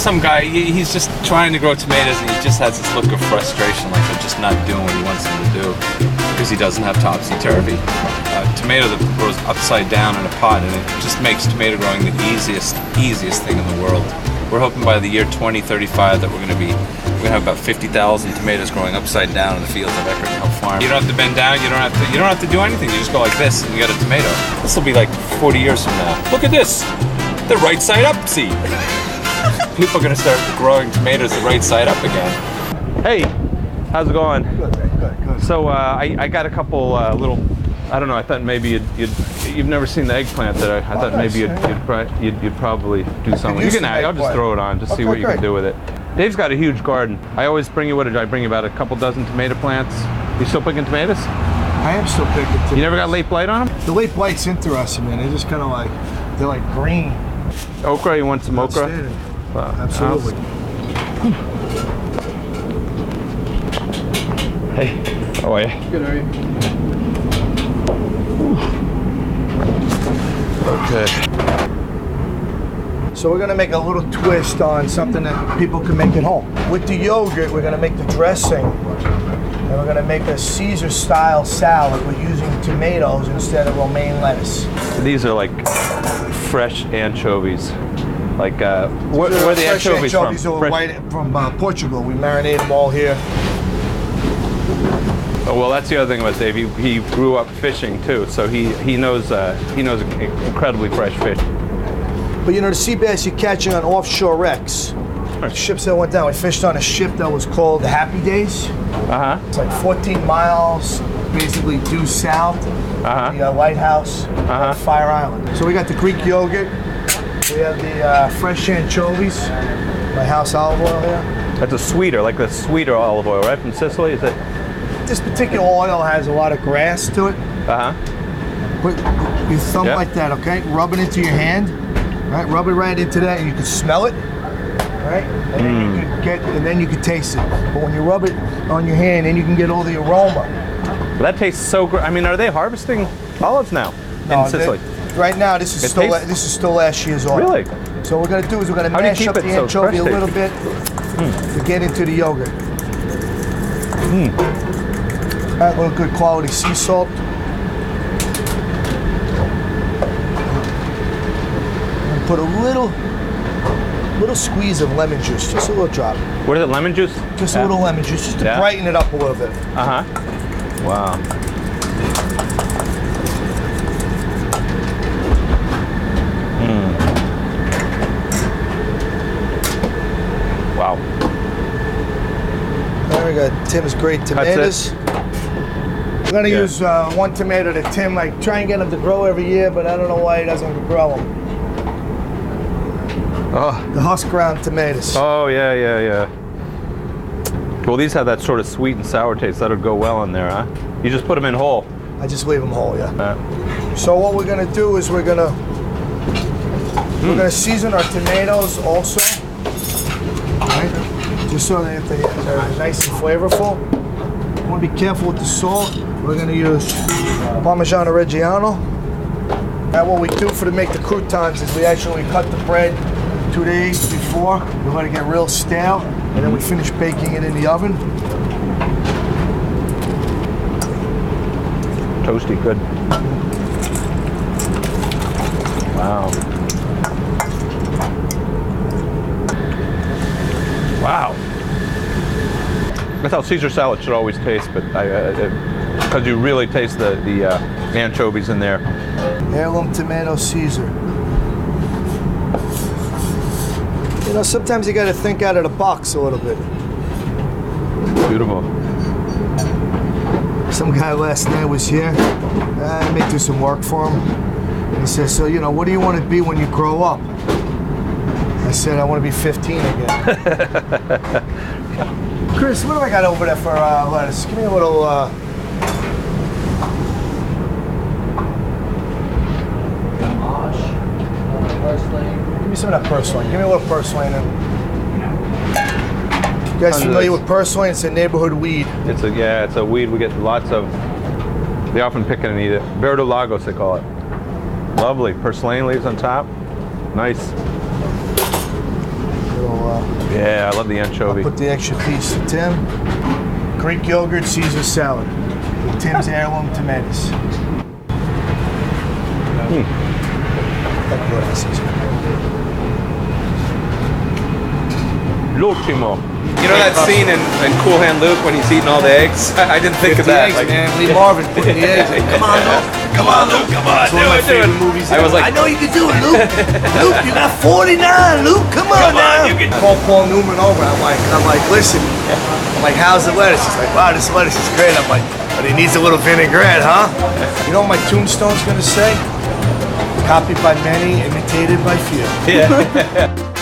some guy, he's just trying to grow tomatoes, and he just has this look of frustration, like they're just not doing what he wants them to do, because he doesn't have topsy-turvy. Tomato that grows upside down in a pot, and it just makes tomato growing the easiest thing in the world. We're hoping by the year 2035 that we're gonna have about 50,000 tomatoes growing upside down in the fields of Eckerd Hill Farm. You don't have to bend down, you don't have to do anything, you just go like this and you got a tomato. This will be like 40 years from now. Look at this, the right side up seed. People are gonna start growing tomatoes the right side up again. Hey, how's it going? Good. So I got a couple little, I don't know, I thought maybe you've never seen the eggplant that I thought maybe you'd probably do something. You can, I'll just throw it on, just see what you can do with it. Dave's got a huge garden. I always bring you, what did I bring you, about a couple dozen tomato plants? You still picking tomatoes? I am still picking tomatoes. You never got late blight on them? The late blight's interesting, man. They're just kind of like, they're like green. Okra, you want some okra? Absolutely. Hey, how are you? Good, how are you? Okay. So we're gonna make a little twist on something that people can make at home. With the yogurt, we're gonna make the dressing, and we're gonna make a Caesar-style salad. We're using tomatoes instead of romaine lettuce. These are like fresh anchovies. Like, where are the fresh anchovies from? From Portugal. We marinate them all here. Oh, well, that's the other thing about Dave. He grew up fishing too, so he knows incredibly fresh fish. But you know, the sea bass you're catching on offshore wrecks. Ships that went down. We fished on a ship that was called the Happy Days. It's like 14 miles, basically due south. The lighthouse, Fire Island. So we got the Greek yogurt. We have the fresh anchovies. My house olive oil here. That's a sweeter, like the sweeter olive oil, right, from Sicily? Is it? This particular oil has a lot of grass to it. Put your thumb like that, okay? Rub it into your hand. Right, rub it right into that, and you can smell it, right? And then you can taste it. But when you rub it on your hand, then you can get all the aroma. Well, that tastes so great. I mean, are they harvesting olives now in Sicily? Right now, this is still last year's oil. Really? So what we're gonna do is we're gonna mash up the anchovy a little bit to get into the yogurt. Add a little good quality sea salt. Put a little squeeze of lemon juice, just a little drop. What is it, lemon juice? Just a little lemon juice, just to brighten it up a little bit. Wow. Wow. There we go, Tim's great tomatoes. We're gonna use one tomato that Tim, I try and get him to grow every year, but I don't know why he doesn't grow them. The husk ground tomatoes. Oh, yeah. Well, these have that sort of sweet and sour taste. That'll go well in there, huh? You just put them in whole. I just leave them whole, So what we're gonna do is we're gonna season our tomatoes also, right? Just so that they're nice and flavorful. You want to be careful with the salt. We're gonna use Parmigiano Reggiano. And what we do to make the croutons is we actually cut the bread 2 days before. We let it get real stale, and then we finish baking it in the oven. Toasty, good. Wow. Wow. That's how Caesar salad should always taste, but because you really taste the anchovies in there. Heirloom tomato Caesar. You know, sometimes you got to think out of the box a little bit. Beautiful. Some guy last night was here. I may do some work for him. And he says, so, you know, what do you want to be when you grow up? I said, I want to be 15 again. Chris, what do I got over there for lettuce? Give me a little... Give me some of that purslane. Give me a little purslane. You guys familiar with purslane? It's a neighborhood weed. It's a weed we get lots of. They often pick it and eat it. Verdolagos, they call it. Lovely. Purslane leaves on top. Nice. Little Yeah, I love the anchovy. Put the extra piece to Tim. Greek yogurt Caesar salad with Tim's heirloom tomatoes. L'ultimo. You know that scene in Cool Hand Luke when he's eating all the eggs? I didn't think of that. Eggs, man. Lee Marvin putting the eggs in. Come on, Luke. Come on, Luke. Come on. It's one of my favorite movies. I was like, I know you can do it, Luke. Luke, you got 49, Luke. Come on now. You can call Paul Newman over. I'm like, listen. I'm like, how's the lettuce? He's like, wow, this lettuce is great. I'm like, but it needs a little vinaigrette, huh? You know what my tombstone's gonna say? Copied by many, imitated by few. yeah.